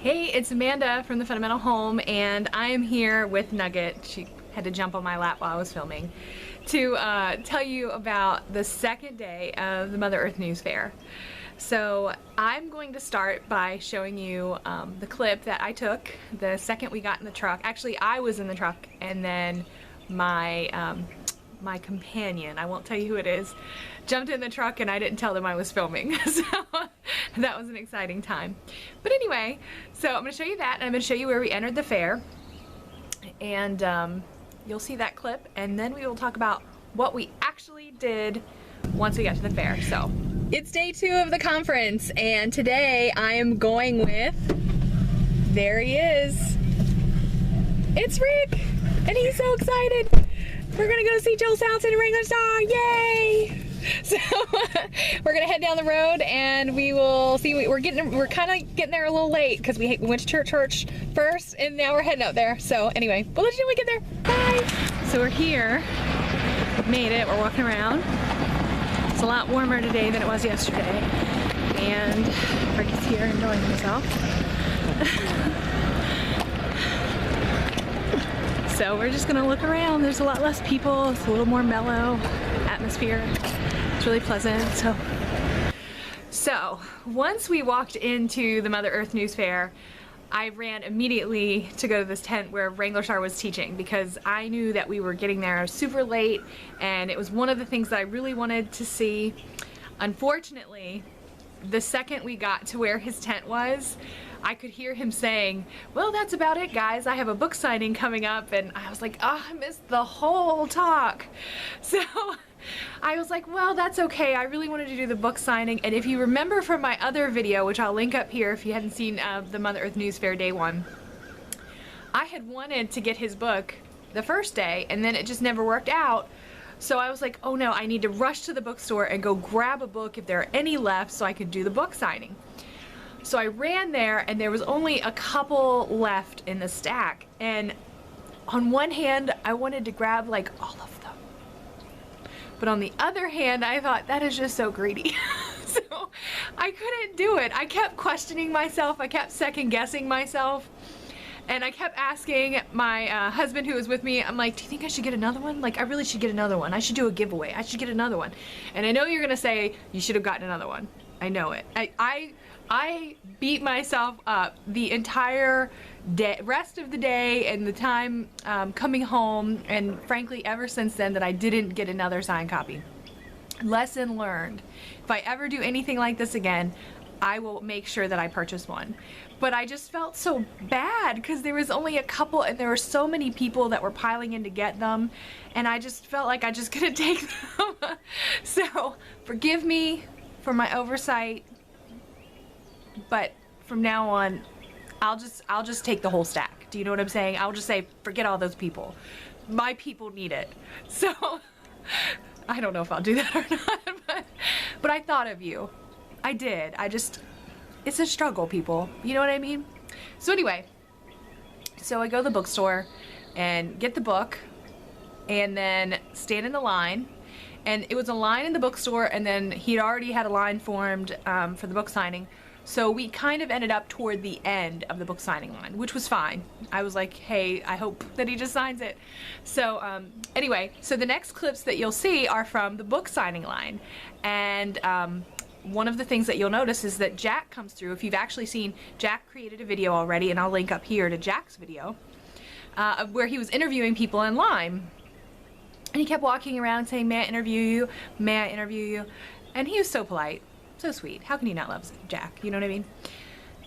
Hey, it's Amanda from the Fundamental Home, and I am here with Nugget. She had to jump on my lap while I was filming to tell you about the second day of the Mother Earth News Fair. So I'm going to start by showing you the clip that I took the second we got in the truck. Actually, I was in the truck, and then my my companion, I won't tell you who it is, jumped in the truck and I didn't tell them I was filming. So that was an exciting time. But anyway, so I'm going to show you that, and I'm going to show you where we entered the fair. And you'll see that clip, and then we will talk about what we actually did once we got to the fair. So it's day 2 of the conference, and today I am going with, there he is, it's Rick, and he's so excited. We're gonna go see Joel Salatin and Wranglerstar, yay! So we're gonna head down the road and we will see. We're kind of getting there a little late because we went to church first, and now we're heading out there. So anyway, we'll let you know when we get there. Bye. So we're here. Made it. We're walking around. It's a lot warmer today than it was yesterday, and Rick is here enjoying himself. So we're just gonna look around. There's a lot less people. It's a little more mellow atmosphere. It's really pleasant. So once we walked into the Mother Earth News Fair, I ran immediately to go to this tent where Wranglerstar was teaching, because I knew that we were getting there super late, and it was one of the things that I really wanted to see. Unfortunately, the second we got to where his tent was, I could hear him saying, well, that's about it, guys. I have a book signing coming up. And I was like, oh, I missed the whole talk. So I was like, well, that's okay. I really wanted to do the book signing. And if you remember from my other video, which I'll link up here if you hadn't seen the Mother Earth News Fair Day 1, I had wanted to get his book the first day, and then it just never worked out. So I was like, oh no, I need to rush to the bookstore and go grab a book if there are any left so I could do the book signing. So I ran there, and there was only a couple left in the stack. And on one hand, I wanted to grab like all of them. But on the other hand, I thought that is just so greedy. So I couldn't do it. I kept questioning myself. I kept second guessing myself. And I kept asking my husband, who was with me, I'm like, do you think I should get another one? Like, I really should get another one. I should do a giveaway. I should get another one. And I know you're gonna say, you should have gotten another one. I know it. I beat myself up the entire day, rest of the day, and the time coming home, and frankly ever since then, that I didn't get another signed copy. Lesson learned. If I ever do anything like this again, I will make sure that I purchase one. But I just felt so bad because there was only a couple, and there were so many people that were piling in to get them, and I just felt like I just couldn't take them. So forgive me for my oversight, but from now on, I'll just take the whole stack. Do you know what I'm saying? I'll just say, forget all those people. My people need it. So I don't know if I'll do that or not, but I thought of you. I did. It's a struggle, people. You know what I mean? So anyway, so I go to the bookstore and get the book, and then stand in the line. And it was a line in the bookstore, and then he'd already had a line formed for the book signing. So we kind of ended up toward the end of the book signing line, which was fine. I was like, hey, I hope that he just signs it. So anyway, so the next clips that you'll see are from the book signing line. And one of the things that you'll notice is that Jack comes through. If you've actually seen, Jack created a video already, and I'll link up here to Jack's video, of where he was interviewing people in line. And he kept walking around saying, may I interview you? May I interview you? And he was so polite, so sweet. How can you not love Jack? You know what I mean?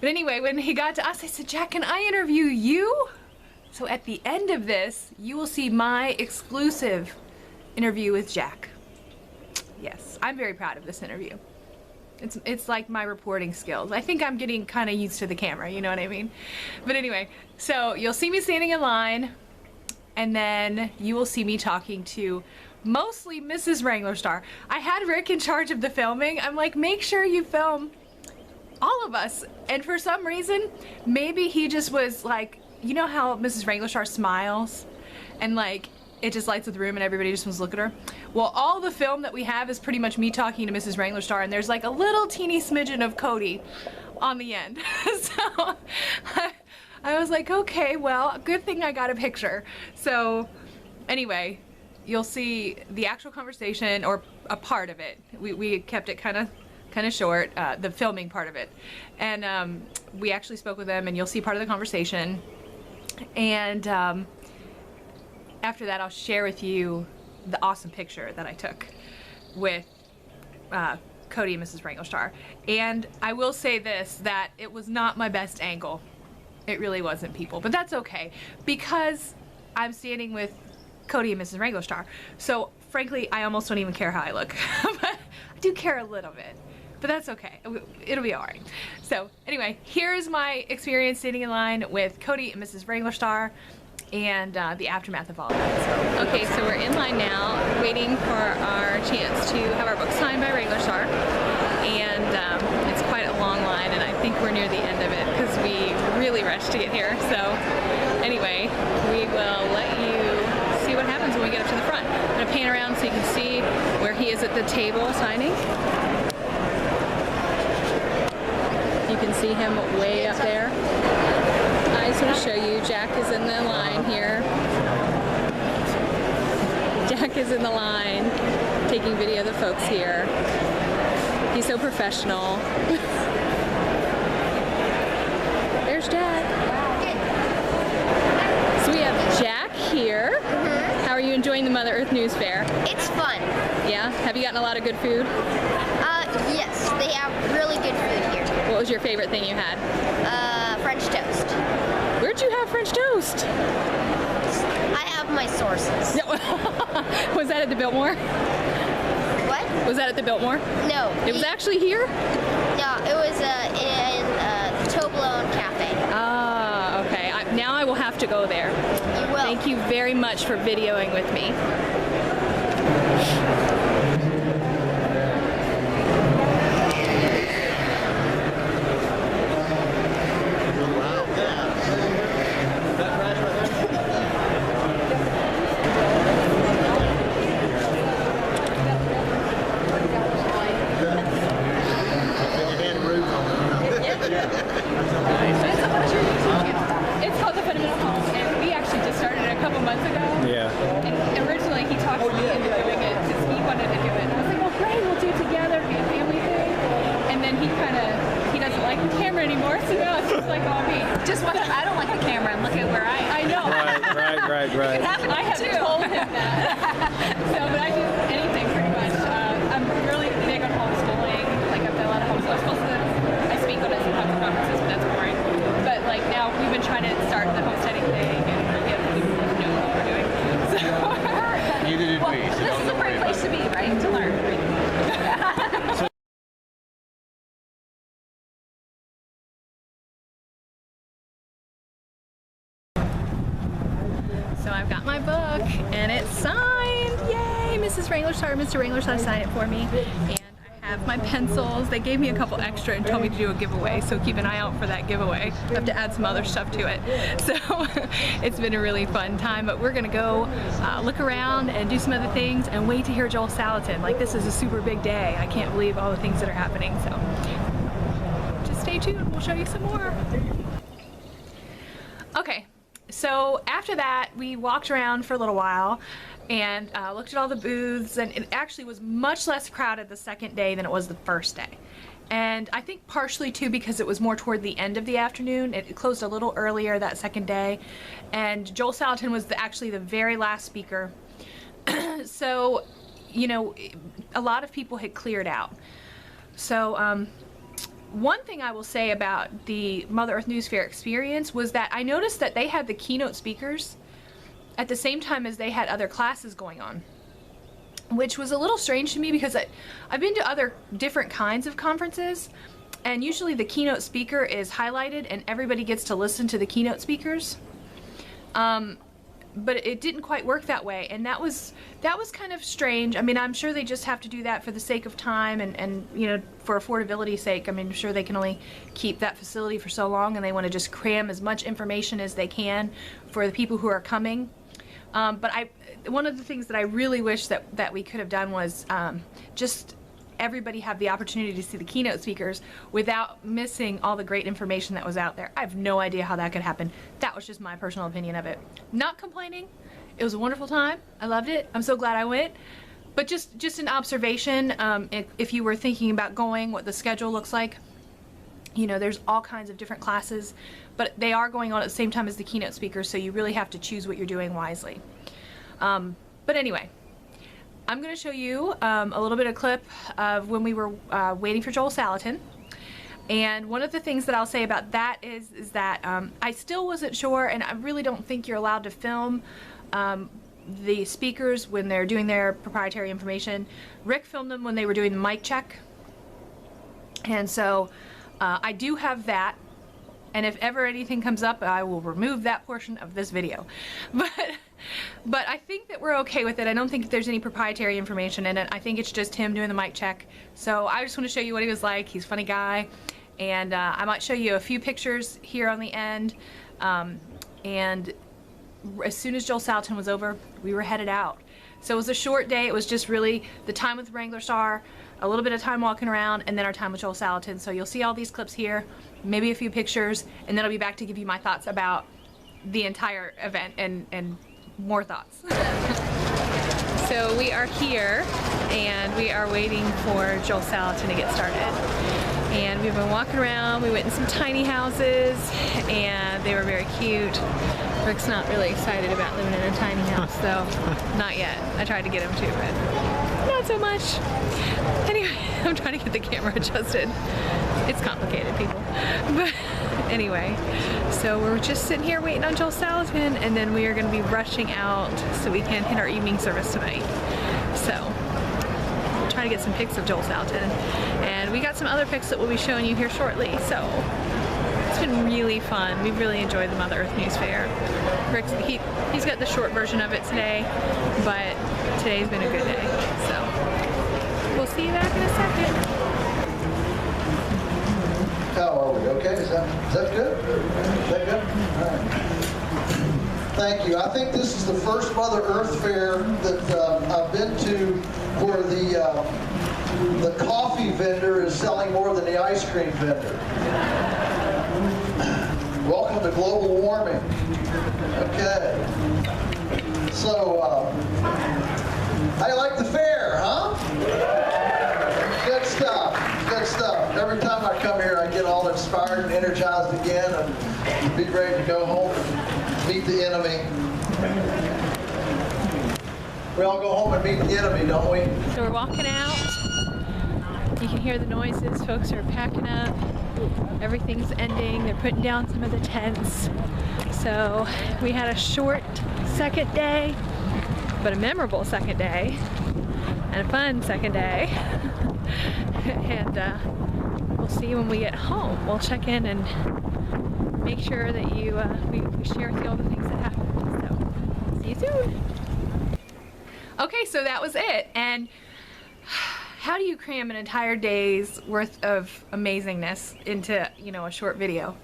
But anyway, when he got to us, I said, Jack, can I interview you? So at the end of this, you will see my exclusive interview with Jack. Yes, I'm very proud of this interview. It's like my reporting skills. I think I'm getting kind of used to the camera, you know what I mean? But anyway, so you'll see me standing in line, and then you will see me talking to mostly Mrs. Wranglerstar. I had Rick in charge of the filming. I'm like, make sure you film all of us. And for some reason, maybe he just was like, you know how Mrs. Wranglerstar smiles? And like, it just lights up the room and everybody just wants to look at her. Well, all the film that we have is pretty much me talking to Mrs. Wranglerstar, and there's like a little teeny smidgen of Cody on the end. So I was like, okay, well, good thing I got a picture. So anyway, you'll see the actual conversation, or a part of it. We kept it kind of short, the filming part of it. And we actually spoke with them, and you'll see part of the conversation. And after that, I'll share with you the awesome picture that I took with Cody and Mrs. Wranglerstar. And I will say this, that it was not my best angle. It really wasn't, people, but that's okay, because I'm standing with Cody and Mrs. Wranglerstar. So frankly, I almost don't even care how I look. But I do care a little bit, but that's okay. It'll be all right. So anyway, here's my experience standing in line with Cody and Mrs. Wranglerstar, and the aftermath of all that. So. Okay, so we're in line now, waiting for our chance to have our book signed by Wranglerstar, and it's quite a long line, and I think we're near the end of it because we really rushed to get here. So anyway, we will let you see what happens when we get up to the front. I'm going to pan around so you can see where he is at the table signing. You can see him way up there. I just want to show you, Jack is in the line here. Jack is in the line, taking video of the folks here. He's so professional. There's Jack. So we have Jack here. How are you enjoying the Mother Earth News Fair? It's fun. Yeah? Have you gotten a lot of good food? Yes, they have really good food here. What was your favorite thing you had? French toast. Where'd you have French toast? I have my sources. Was that at the Biltmore? What? Was that at the Biltmore? No. It was actually here? No, it was in the Toblerone Cafe. Ah, okay. Now I will have to go there. You will. Thank you very much for videoing with me. It's called The Fundamental Home, and we actually just started it a couple months ago. Yeah. And originally he talked me into doing it because he wanted to do it. And I was like, well, great, we'll do it together, it'll be a family thing. And then he doesn't like the camera anymore, so now it's just like all me. Just what I don't like the camera, and look at where I know. Right. I have told him that. So, but I do anything pretty much. I'm really big on homeschooling. Like I've done a lot of homeschooling. I speak on it sometimes at conferences, but that's boring. But like now we've been trying to start the homesteading thing and get people to know what we're doing. So Neither did we. This is a great place to be, right? To learn. So I've got my book and it's signed. Yay! Mrs. Wranglerstar, Mr. Wranglerstar signed it for me. And I have my pencils. They gave me a couple extra and told me to do a giveaway, so keep an eye out for that giveaway. I have to add some other stuff to it. So it's been a really fun time, but we're gonna go look around and do some other things and wait to hear Joel Salatin. Like, this is a super big day. I can't believe all the things that are happening, so just stay tuned, we'll show you some more. Okay. So after that, we walked around for a little while and looked at all the booths, and it actually was much less crowded the second day than it was the first day. And I think partially too because it was more toward the end of the afternoon. It closed a little earlier that second day, and Joel Salatin was actually the very last speaker. So, you know, a lot of people had cleared out. So one thing I will say about the Mother Earth News Fair experience was that I noticed that they had the keynote speakers at the same time as they had other classes going on, which was a little strange to me because I've been to other different kinds of conferences, and usually the keynote speaker is highlighted and everybody gets to listen to the keynote speakers. But it didn't quite work that way, and that was kind of strange. I mean, I'm sure they just have to do that for the sake of time and you know, for affordability's sake. I mean, I'm sure they can only keep that facility for so long, and they want to just cram as much information as they can for the people who are coming. But one of the things that I really wish that we could have done was just everybody have the opportunity to see the keynote speakers without missing all the great information that was out there. I have no idea how that could happen. That was just my personal opinion of it. Not complaining. It was a wonderful time. I loved it. I'm so glad I went. But just an observation, if you were thinking about going, what the schedule looks like. You know, there's all kinds of different classes, but they are going on at the same time as the keynote speakers, so you really have to choose what you're doing wisely. But anyway, I'm going to show you a little bit of clip of when we were waiting for Joel Salatin. And one of the things that I'll say about that is that I still wasn't sure, and I really don't think you're allowed to film the speakers when they're doing their proprietary information. Rick filmed them when they were doing the mic check. And so I do have that, and if ever anything comes up, I will remove that portion of this video. But I think that we're okay with it. I don't think there's any proprietary information in it. I think it's just him doing the mic check. So I just want to show you what he was like. He's a funny guy, and I might show you a few pictures here on the end. And as soon as Joel Salatin was over, we were headed out. So it was a short day. It was just really the time with Wranglerstar, a little bit of time walking around, and then our time with Joel Salatin. So you'll see all these clips here, maybe a few pictures, and then I'll be back to give you my thoughts about the entire event and more thoughts. So we are here, and we are waiting for Joel Salatin to get started. And we've been walking around. We went in some tiny houses, and they were very cute. Rick's not really excited about living in a tiny house, though. Not yet. I tried to get him to, but not so much. Anyway, I'm trying to get the camera adjusted. It's complicated, people. But anyway, so we're just sitting here waiting on Joel Salatin, and then we are going to be rushing out so we can hit our evening service tonight. So we'll try to get some pics of Joel Salatin, and we got some other pics that we'll be showing you here shortly. So it's been really fun. We've really enjoyed the Mother Earth News Fair. Rick's, he's got the short version of it today, but today's been a good day. So we'll see you back in a second. How are we? Okay? Is that good? Is that good? All right. Thank you. I think this is the first Mother Earth Fair that I've been to where the coffee vendor is selling more than the ice cream vendor. Welcome to global warming. Okay. So, how you like the fair, huh? Good stuff. Good stuff. Every time I come here, I get all inspired and energized again and be ready to go home and meet the enemy. We all go home and meet the enemy, don't we? So we're walking out. You can hear the noises. Folks are packing up. Everything's ending. They're putting down some of the tents. So we had a short second day, but a memorable second day and a fun second day. And we'll see when we get home. We'll check in and make sure that we share with you all the things that happened. So see you soon. Okay, so that was it. And how do you cram an entire day's worth of amazingness into, you know, a short video?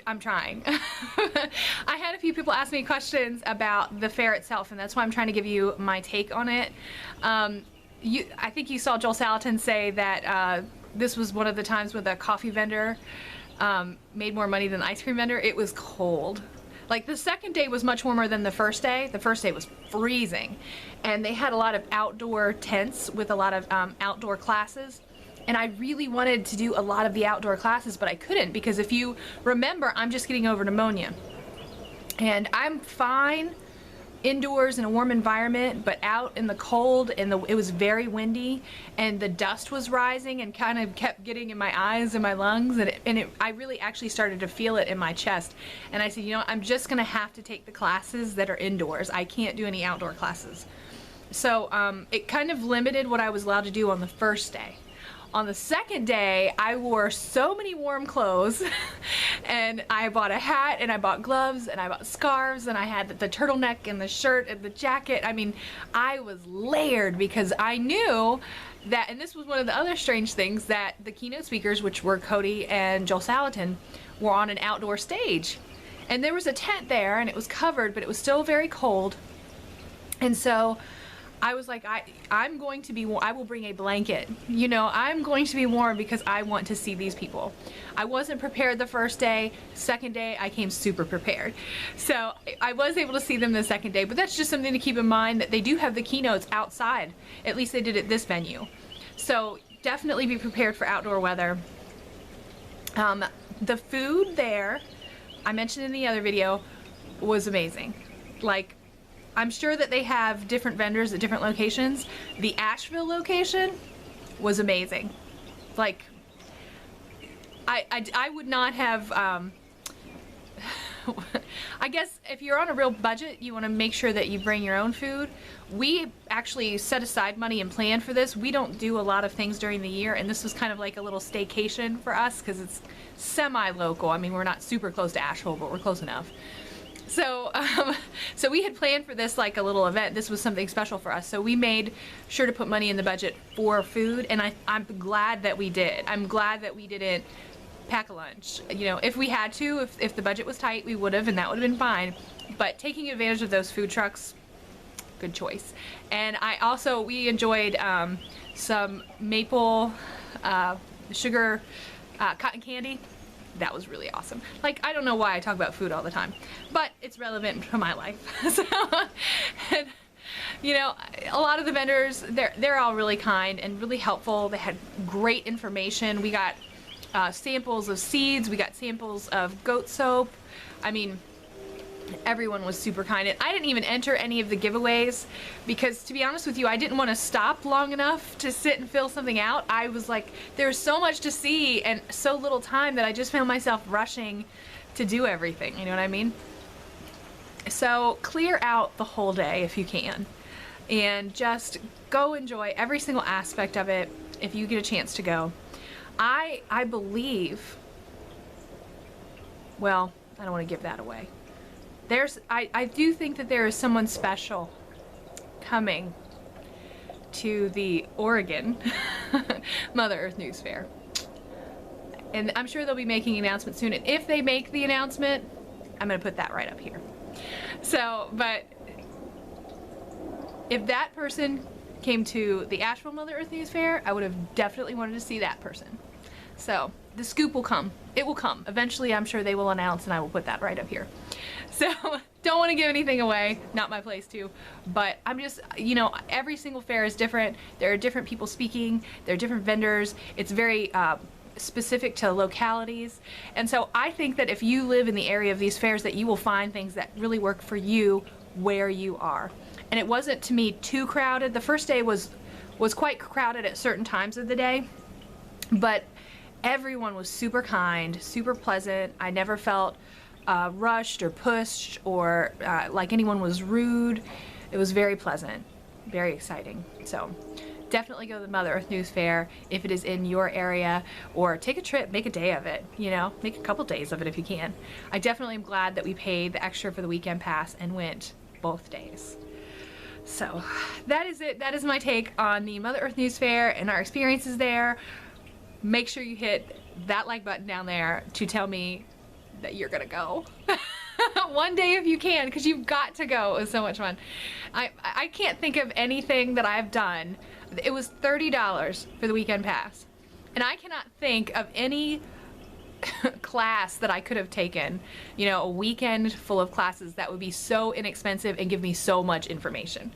I'm trying. I had a few people ask me questions about the fair itself, and that's why I'm trying to give you my take on it. I think you saw Joel Salatin say that this was one of the times when the coffee vendor made more money than the ice cream vendor. It was cold. Like, the second day was much warmer than the first day. The first day was freezing. And they had a lot of outdoor tents with a lot of outdoor classes. And I really wanted to do a lot of the outdoor classes, but I couldn't, because if you remember, I'm just getting over pneumonia. And I'm fine indoors in a warm environment, but out in the cold, and it was very windy, and the dust was rising and kind of kept getting in my eyes and my lungs, and I really actually started to feel it in my chest. And I said, you know, I'm just gonna have to take the classes that are indoors. I can't do any outdoor classes. So it kind of limited what I was allowed to do on the first day. On the second day, I wore so many warm clothes, and I bought a hat, and I bought gloves, and I bought scarves, and I had the turtleneck and the shirt and the jacket. I mean, I was layered because I knew that, and this was one of the other strange things, that the keynote speakers, which were Cody and Joel Salatin, were on an outdoor stage. And there was a tent there, and it was covered, but it was still very cold. And so I was like, I'm going to be warm. I will bring a blanket. You know, I'm going to be warm because I want to see these people. I wasn't prepared the first day. Second day, I came super prepared. So I was able to see them the second day, but that's just something to keep in mind, that they do have the keynotes outside. At least they did at this venue. So definitely be prepared for outdoor weather. The food there, I mentioned in the other video, was amazing. Like, I'm sure that they have different vendors at different locations. The Asheville location was amazing. Like, I would not have, I guess if you're on a real budget, you want to make sure that you bring your own food. We actually set aside money and planned for this. We don't do a lot of things during the year, and this was kind of like a little staycation for us because it's semi-local. I mean, we're not super close to Asheville, but we're close enough. So, so we had planned for this like a little event. This was something special for us. So we made sure to put money in the budget for food, and I'm glad that we did. I'm glad that we didn't pack a lunch. You know, if we had to, if the budget was tight, we would have, and that would have been fine. But taking advantage of those food trucks, good choice. And we enjoyed some maple sugar cotton candy. That was really awesome. Like, I don't know why I talk about food all the time, but it's relevant to my life. So, and, you know, a lot of the vendors, they're all really kind and really helpful. They had great information. We got samples of seeds. We got samples of goat soap. I mean, everyone was super kind. And I didn't even enter any of the giveaways because, to be honest with you, I didn't want to stop long enough to sit and fill something out. I was like, there's so much to see and so little time that I just found myself rushing to do everything. You know what I mean? So clear out the whole day if you can, and just go enjoy every single aspect of it if you get a chance to go. I believe, well, I don't want to give that away. I do think that there is someone special coming to the Oregon Mother Earth News Fair. And I'm sure they'll be making an announcement soon. And if they make the announcement, I'm going to put that right up here. So, but if that person came to the Asheville Mother Earth News Fair, I would have definitely wanted to see that person. So the scoop will come. It will come. Eventually, I'm sure they will announce, and I will put that right up here. So don't want to give anything away. Not my place to. But I'm just, you know, every single fair is different. There are different people speaking. There are different vendors. It's very specific to localities. And so I think that if you live in the area of these fairs, that you will find things that really work for you where you are. And it wasn't, to me, too crowded. The first day was quite crowded at certain times of the day, but everyone was super kind, super pleasant. I never felt rushed or pushed or like anyone was rude. It was very pleasant, very exciting. So definitely go to the Mother Earth News Fair if it is in your area, or take a trip, make a day of it, you know, make a couple days of it if you can. I definitely am glad that we paid the extra for the weekend pass and went both days. So that is it. That is my take on the Mother Earth News Fair and our experiences there. Make sure you hit that like button down there to tell me that you're gonna go. One day if you can, because you've got to go. It was so much fun. I can't think of anything that I've done. It was $30 for the weekend pass, and I cannot think of any class that I could have taken, you know, a weekend full of classes that would be so inexpensive and give me so much information.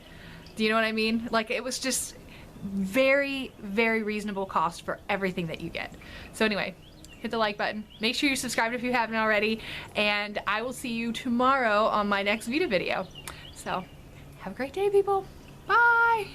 Do you know what I mean? Like, it was just very, very reasonable cost for everything that you get. So anyway, hit the like button. Make sure you're subscribed if you haven't already, and I will see you tomorrow on my next VEDA video. So have a great day, people. Bye.